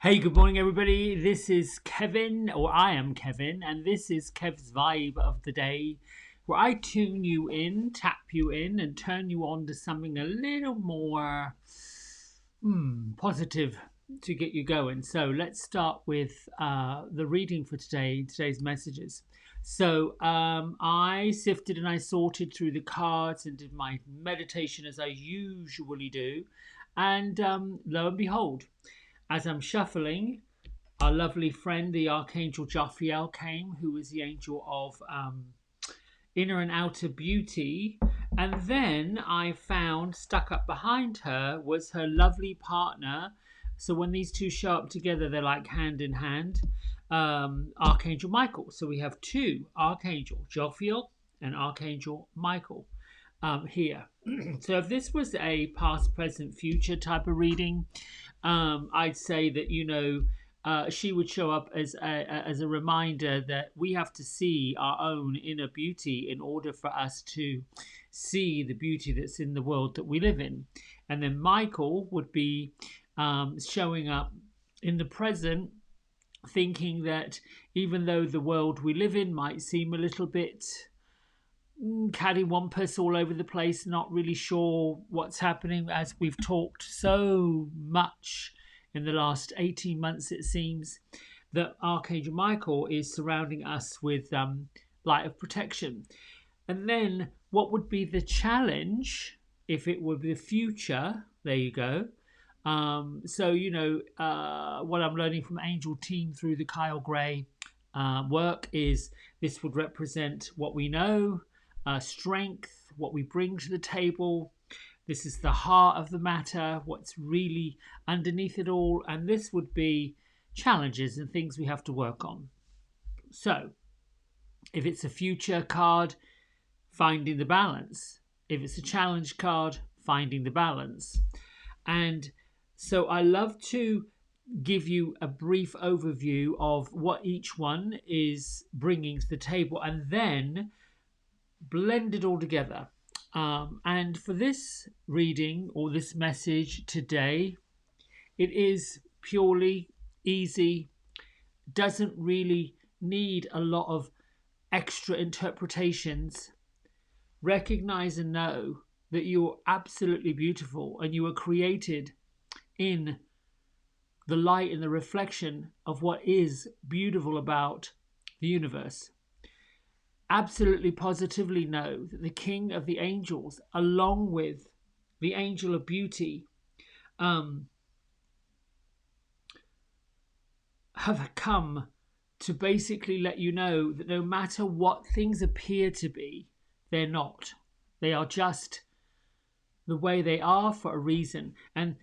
Hey, good morning, everybody. This is Kevin, or I am Kevin, and this is Kev's Vibe of the Day, where I tune you in, tap you in, and turn you on to something a little more positive to get you going. So let's start with the reading for today's messages. So I sifted and I sorted through the cards and did my meditation as I usually do. And lo and behold, as I'm shuffling, our lovely friend, the Archangel Jophiel, came, who is the angel of inner and outer beauty. And then I found, stuck up behind her, was her lovely partner. So when these two show up together, they're like hand in hand. Archangel Michael. So we have two, Archangel Jophiel and Archangel Michael, here. So if this was a past, present, future type of reading, I'd say that she would show up as a reminder that we have to see our own inner beauty in order for us to see the beauty that's in the world that we live in. And then Michael would be showing up in the present, thinking that even though the world we live in might seem a little bit cattywampus all over the place, not really sure what's happening, as we've talked so much in the last 18 months, it seems that Archangel Michael is surrounding us with light of protection. And then what would be the challenge if it were the future? There you go. What I'm learning from Angel Team through the Kyle Gray work is this would represent what we know, strength, what we bring to the table. This is the heart of the matter, what's really underneath it all. And this would be challenges and things we have to work on. So if it's a future card, finding the balance. If it's a challenge card, finding the balance. And so I love to give you a brief overview of what each one is bringing to the table, and then blend it all together. And for this reading or this message today, it is purely easy, doesn't really need a lot of extra interpretations. Recognize and know that you're absolutely beautiful and you were created in the light and the reflection of what is beautiful about the universe. Absolutely positively know that the King of the Angels, along with the Angel of Beauty, have come to basically let you know that no matter what things appear to be, they're not. They are just the way they are for a reason. And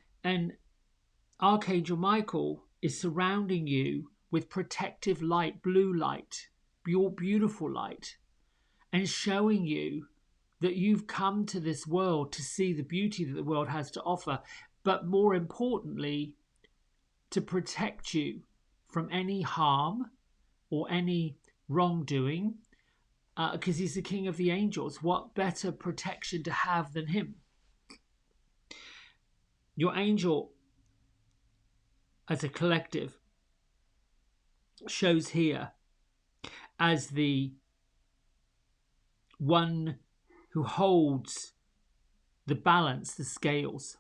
Archangel Michael is surrounding you with protective light, blue light, your beautiful light, and showing you that you've come to this world to see the beauty that the world has to offer, but more importantly, to protect you from any harm or any wrongdoing, because he's the King of the Angels. What better protection to have than him? Your angel as a collective shows here as the one who holds the balance, the scales.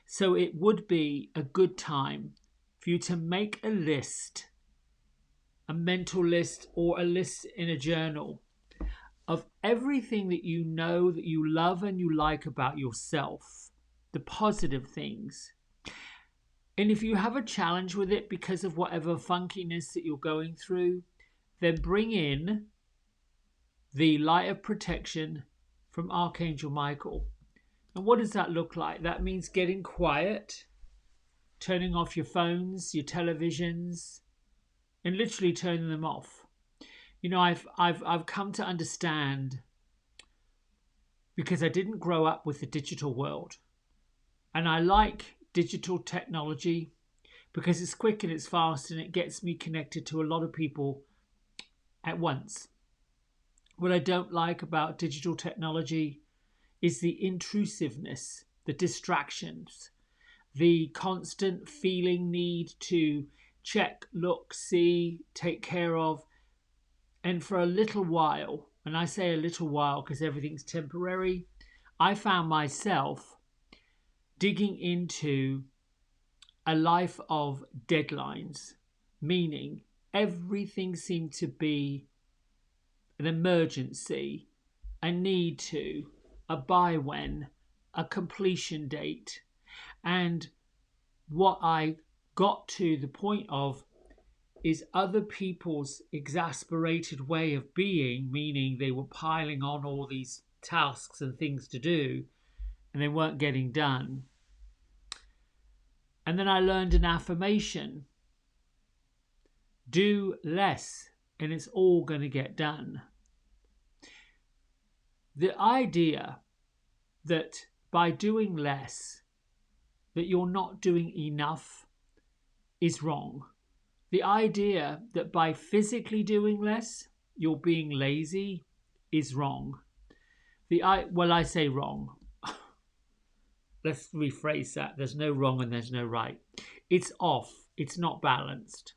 So it would be a good time for you to make a list, a mental list or a list in a journal of everything that you know, that you love and you like about yourself, the positive things. And if you have a challenge with it because of whatever funkiness that you're going through, then bring in the light of protection from Archangel Michael. And what does that look like? That means getting quiet, turning off your phones, your televisions, and literally turning them off. You know, I've come to understand, because I didn't grow up with the digital world, and I like digital technology because it's quick and it's fast and it gets me connected to a lot of people at once. What I don't like about digital technology is the intrusiveness, the distractions, the constant feeling need to check, look, see, take care of. And for a little while, and I say a little while because everything's temporary, I found myself digging into a life of deadlines, meaning everything seemed to be an emergency, a need to, a buy when, a completion date. And what I got to the point of is other people's exasperated way of being, meaning they were piling on all these tasks and things to do and they weren't getting done. And then I learned an affirmation: do less and it's all going to get done. The idea that by doing less, that you're not doing enough is wrong. The idea that by physically doing less, you're being lazy is wrong. I say wrong. Let's rephrase that. There's no wrong and there's no right. It's off. It's not balanced.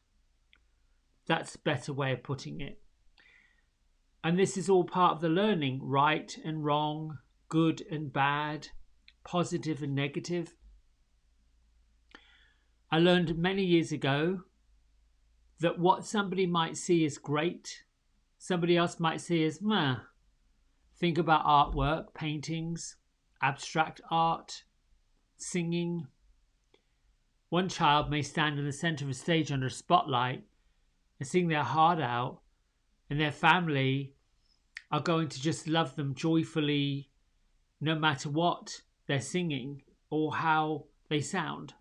That's a better way of putting it. And this is all part of the learning: right and wrong, good and bad, positive and negative. I learned many years ago that what somebody might see as great, somebody else might see as meh. Think about artwork, paintings, abstract art, singing. One child may stand in the centre of a stage under a spotlight and sing their heart out, and their family are going to just love them joyfully no matter what they're singing or how they sound.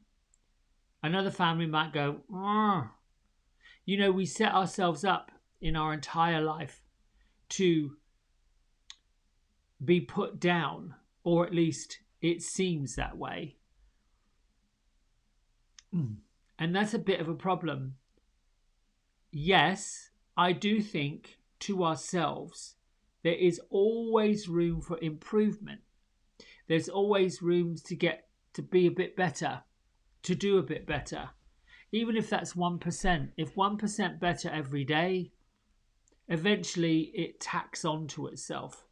Another family might go, "Argh." We set ourselves up in our entire life to be put down, or at least it seems that way. And that's a bit of a problem. Yes, I do think to ourselves, there is always room for improvement. There's always room to get to be a bit better, to do a bit better. Even if that's 1%, if 1% better every day, eventually it tacks onto itself.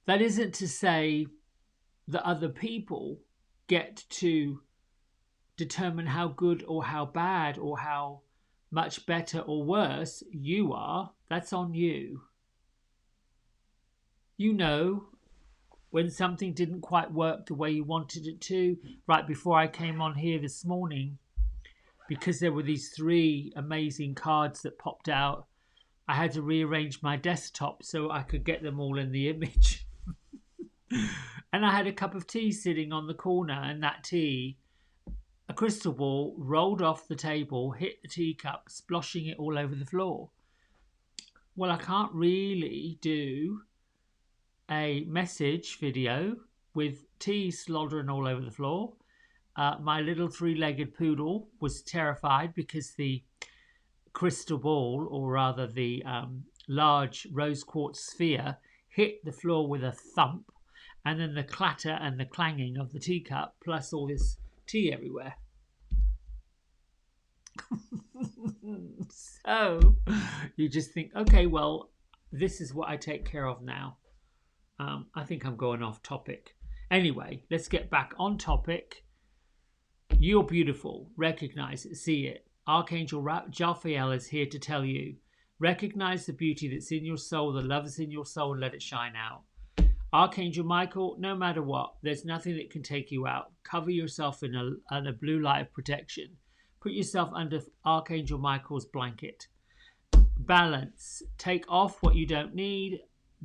That isn't to say that other people get to determine how good or how bad or how much better or worse you are. That's on you. When something didn't quite work the way you wanted it to. Right before I came on here this morning, because there were these 3 amazing cards that popped out, I had to rearrange my desktop so I could get them all in the image. And I had a cup of tea sitting on the corner, and that tea, a crystal ball rolled off the table, hit the teacup, sploshing it all over the floor. Well, I can't really do a message video with tea sloddering all over the floor. My little 3-legged poodle was terrified because the crystal ball, or rather the large rose quartz sphere, hit the floor with a thump, and then the clatter and the clanging of the teacup, plus all this tea everywhere. So you just think, okay, well, this is what I take care of now. I think I'm going off topic. Anyway, let's get back on topic. You're beautiful. Recognize it. See it. Archangel Jophiel is here to tell you. Recognize the beauty that's in your soul, the love that's in your soul, and let it shine out. Archangel Michael, no matter what, there's nothing that can take you out. Cover yourself in a blue light of protection. Put yourself under Archangel Michael's blanket. Balance. Take off what you don't need.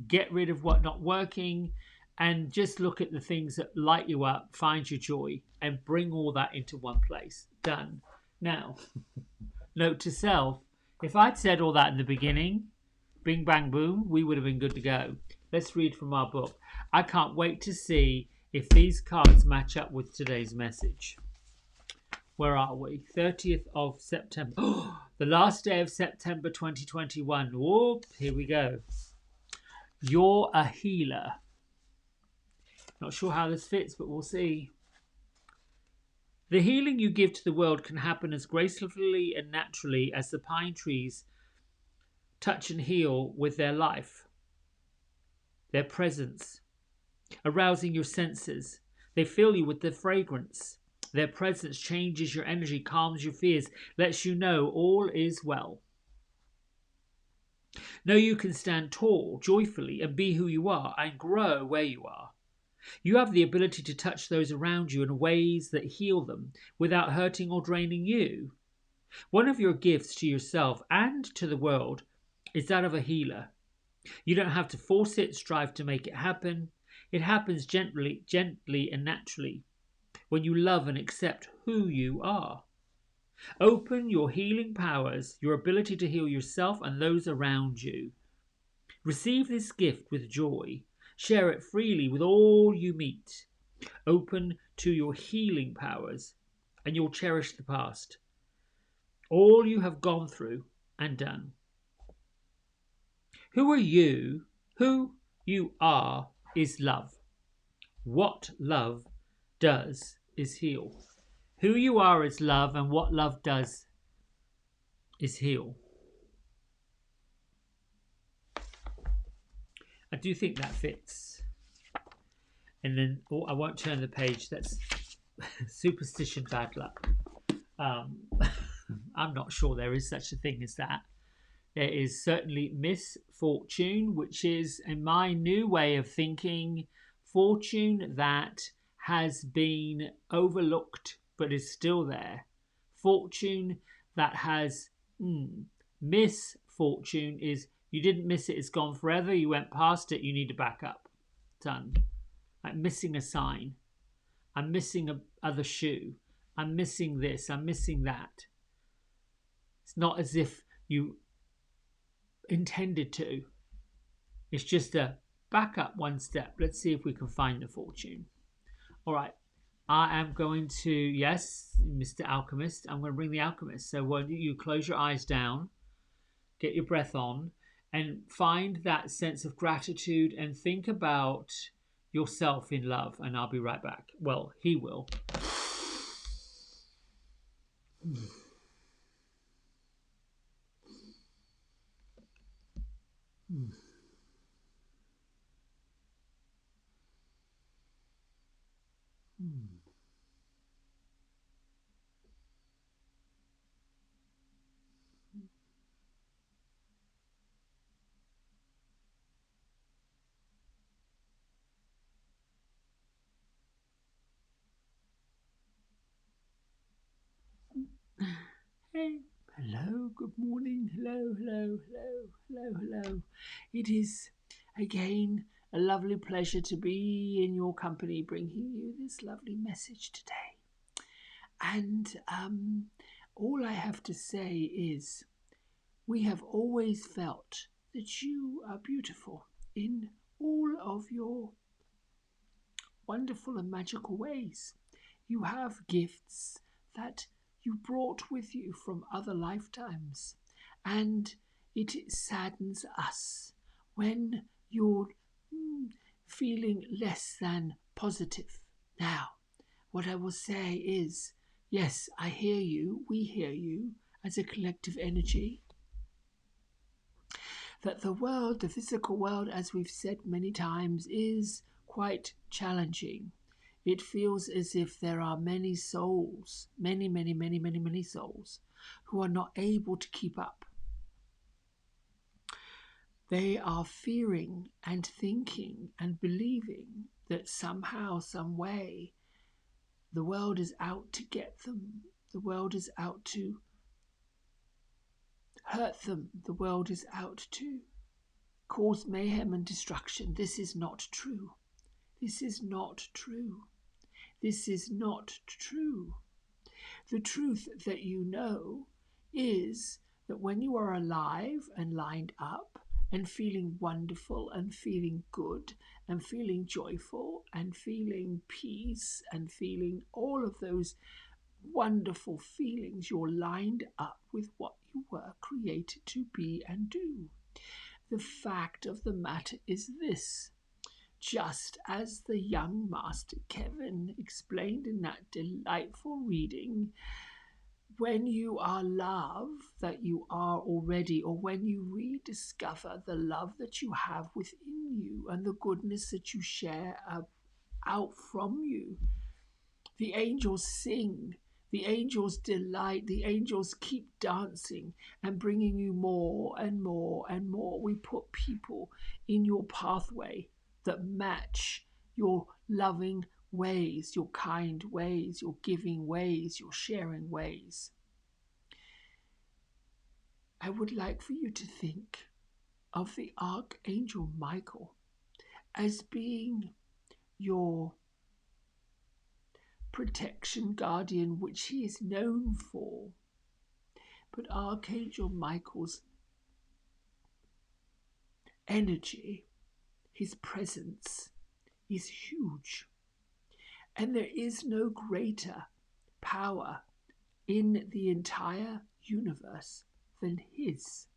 Get rid of what not working, and just look at the things that light you up, find your joy, and bring all that into one place. Done. Now, note to self, if I'd said all that in the beginning, bing bang boom, we would have been good to go. Let's read from our book. I can't wait to see if these cards match up with today's message. Where are we? 30th of September. Oh, the last day of September 2021. Whoop, here we go. You're a healer. Not sure how this fits, but we'll see. The healing you give to the world can happen as gracefully and naturally as the pine trees touch and heal with their life, their presence, arousing your senses. They fill you with their fragrance. Their presence changes your energy, calms your fears, lets you know all is well. Know you can stand tall, joyfully, and be who you are, and grow where you are. You have the ability to touch those around you in ways that heal them without hurting or draining you. One of your gifts to yourself and to the world is that of a healer. You don't have to force it, strive to make it happen. It happens gently and naturally when you love and accept who you are. Open your healing powers, your ability to heal yourself and those around you. Receive this gift with joy. Share it freely with all you meet. Open to your healing powers, and you'll cherish the past. All you have gone through and done. Who are you? Who you are is love. What love does is heal. Who you are is love, and what love does is heal. I do think that fits. And then, oh, I won't turn the page. That's superstition, bad luck. I'm not sure there is such a thing as that. There is certainly misfortune, which is, in my new way of thinking, fortune that has been overlooked but is still there. Fortune that has misfortune is you didn't miss it, it's gone forever, you went past it, you need to back up. Done. Like missing a sign. I'm missing a other shoe. I'm missing this, I'm missing that. It's not as if you intended to. It's just a back up one step. Let's see if we can find the fortune. All right. I am going to, yes, Mr. Alchemist, I'm going to bring the alchemist. So why don't you close your eyes down, get your breath on, and find that sense of gratitude and think about yourself in love. And I'll be right back. Well, he will. Hey, hello, good morning, hello, hello, hello, hello, hello. It is again a lovely pleasure to be in your company, bringing you this lovely message today. And all I have to say is we have always felt that you are beautiful in all of your wonderful and magical ways. You have gifts that you brought with you from other lifetimes, and it saddens us when you're feeling less than positive. Now, what I will say is, yes, I hear you, we hear you as a collective energy, that the world, the physical world, as we've said many times, is quite challenging. It feels as if there are many souls, many souls, who are not able to keep up. They are fearing and thinking and believing that somehow, some way, the world is out to get them. The world is out to hurt them. The world is out to cause mayhem and destruction. This is not true. This is not true. This is not true. The truth that you know is that when you are alive and lined up and feeling wonderful and feeling good and feeling joyful and feeling peace and feeling all of those wonderful feelings, you're lined up with what you were created to be and do. The fact of the matter is this. just as the young Master Kevin explained in that delightful reading, when you are love that you are already, or when you rediscover the love that you have within you and the goodness that you share out from you, the angels sing, the angels delight, the angels keep dancing and bringing you more and more and more. We put people in your pathway that match your loving ways, your kind ways, your giving ways, your sharing ways. I would like for you to think of the Archangel Michael as being your protection guardian, which he is known for. But Archangel Michael's energy, his presence, is huge. And there is no greater power in the entire universe than his.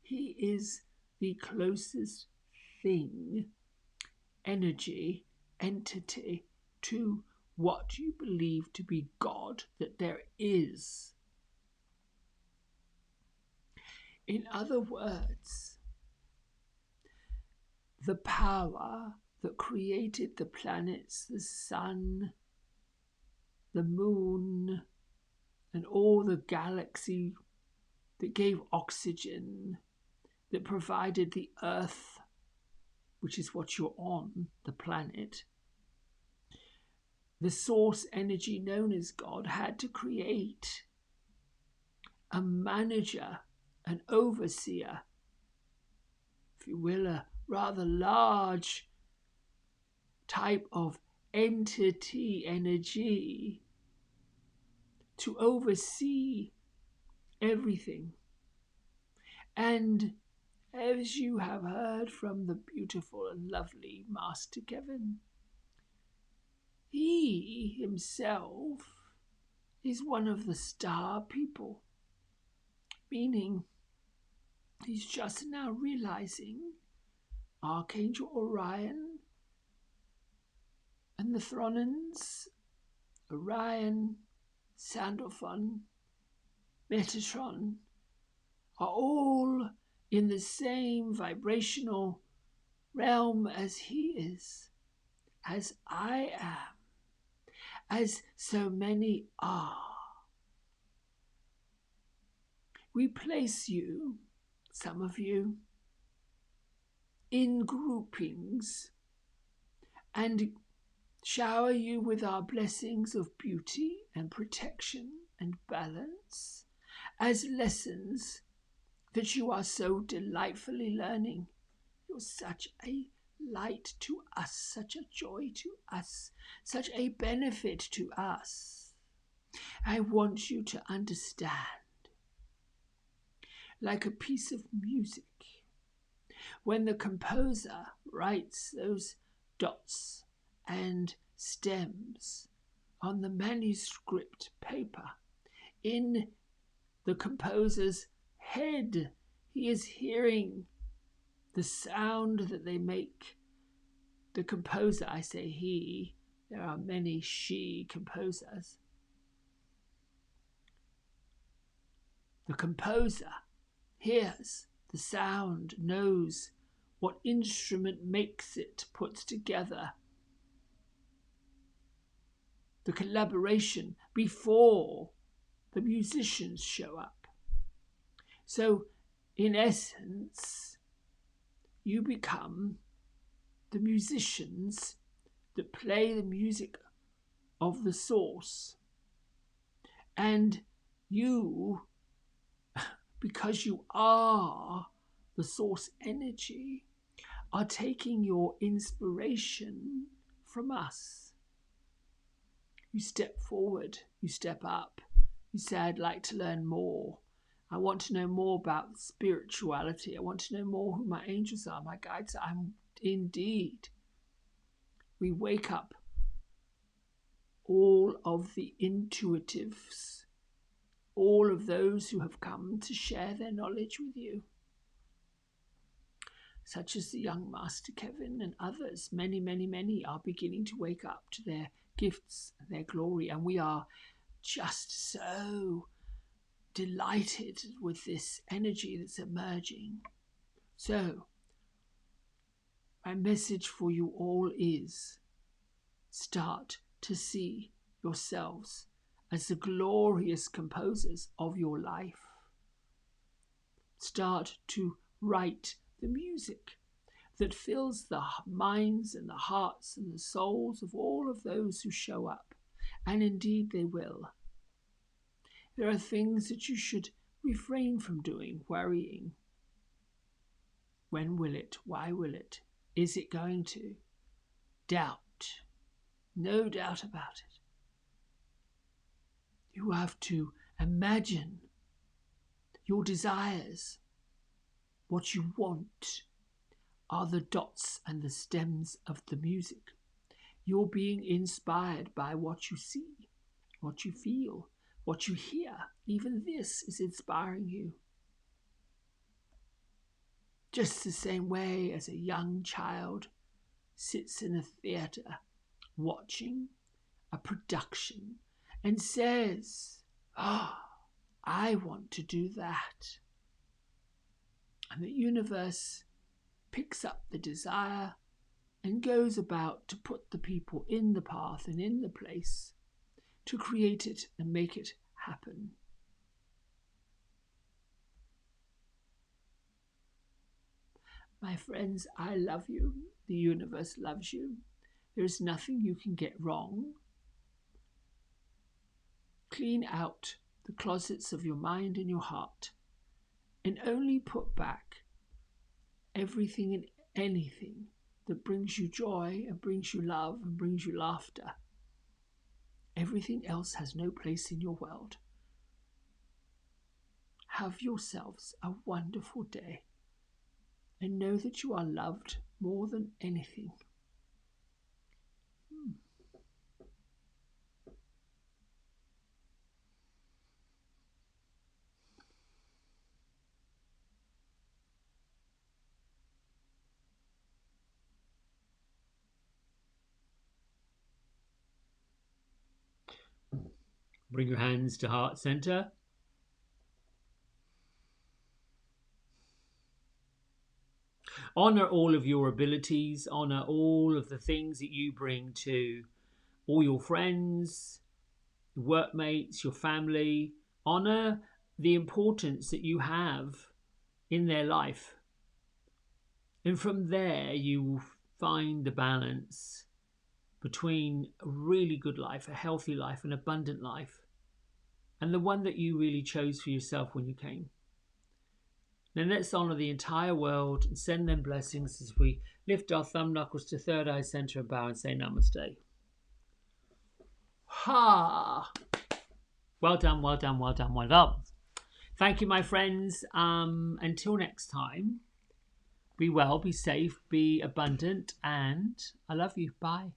He is the closest thing, energy, entity to what you believe to be God that there is. In other words, the power that created the planets, the sun, the moon, and all the galaxy, that gave oxygen, that provided the earth, which is what you're on, the planet. The source energy known as God had to create a manager, an overseer, if you will, a rather large type of entity energy to oversee everything. And as you have heard from the beautiful and lovely Master Kevin, he himself is one of the star people, meaning he's just now realizing Archangel Orion and the Thronins, Orion, Sandalphon, Metatron, are all in the same vibrational realm as he is, as I am, as so many are. We place you, some of you, in groupings and shower you with our blessings of beauty and protection and balance as lessons that you are so delightfully learning. You're such a light to us, such a joy to us, such a benefit to us. I want you to understand, like a piece of music, when the composer writes those dots and stems on the manuscript paper, in the composer's head, he is hearing the sound that they make. The composer, I say he, there are many she composers. The composer hears the sound, knows what instrument makes it, puts together the collaboration before the musicians show up. So, in essence, you become the musicians that play the music of the source. And you, because you are the source energy, are taking your inspiration from us. You step forward, you step up, you say, I'd like to learn more. I want to know more about spirituality. I want to know more who my angels are, my guides are. Indeed, we wake up all of the intuitives, all of those who have come to share their knowledge with you. such as the young Master Kevin and others, many, many, many are beginning to wake up to their gifts and their glory. And we are just so delighted with this energy that's emerging. So, my message for you all is start to see yourselves as the glorious composers of your life. Start to write the music that fills the minds and the hearts and the souls of all of those who show up. And indeed they will. There are things that you should refrain from doing, worrying. When will it? Why will it? Is it going to? Doubt. No doubt about it. You have to imagine your desires. What you want are the dots and the stems of the music. You're being inspired by what you see, what you feel, what you hear. Even this is inspiring you. Just the same way as a young child sits in a theatre watching a production and says, "Oh, I want to do that." And the universe picks up the desire and goes about to put the people in the path and in the place to create it and make it happen. My friends, I love you. The universe loves you. There is nothing you can get wrong. Clean out the closets of your mind and your heart and only put back everything and anything that brings you joy and brings you love and brings you laughter. Everything else has no place in your world. Have yourselves a wonderful day and know that you are loved more than anything. Bring your hands to heart center. Honor all of your abilities. Honor all of the things that you bring to all your friends, workmates, your family. Honor the importance that you have in their life. And from there, you will find the balance between a really good life, a healthy life, an abundant life, and the one that you really chose for yourself when you came. Then let's honor the entire world and send them blessings as we lift our thumb knuckles to third eye center and bow and say namaste. Ha! Well done, well done, well done, well done. Thank you, my friends. Until next time, be well, be safe, be abundant, and I love you. Bye.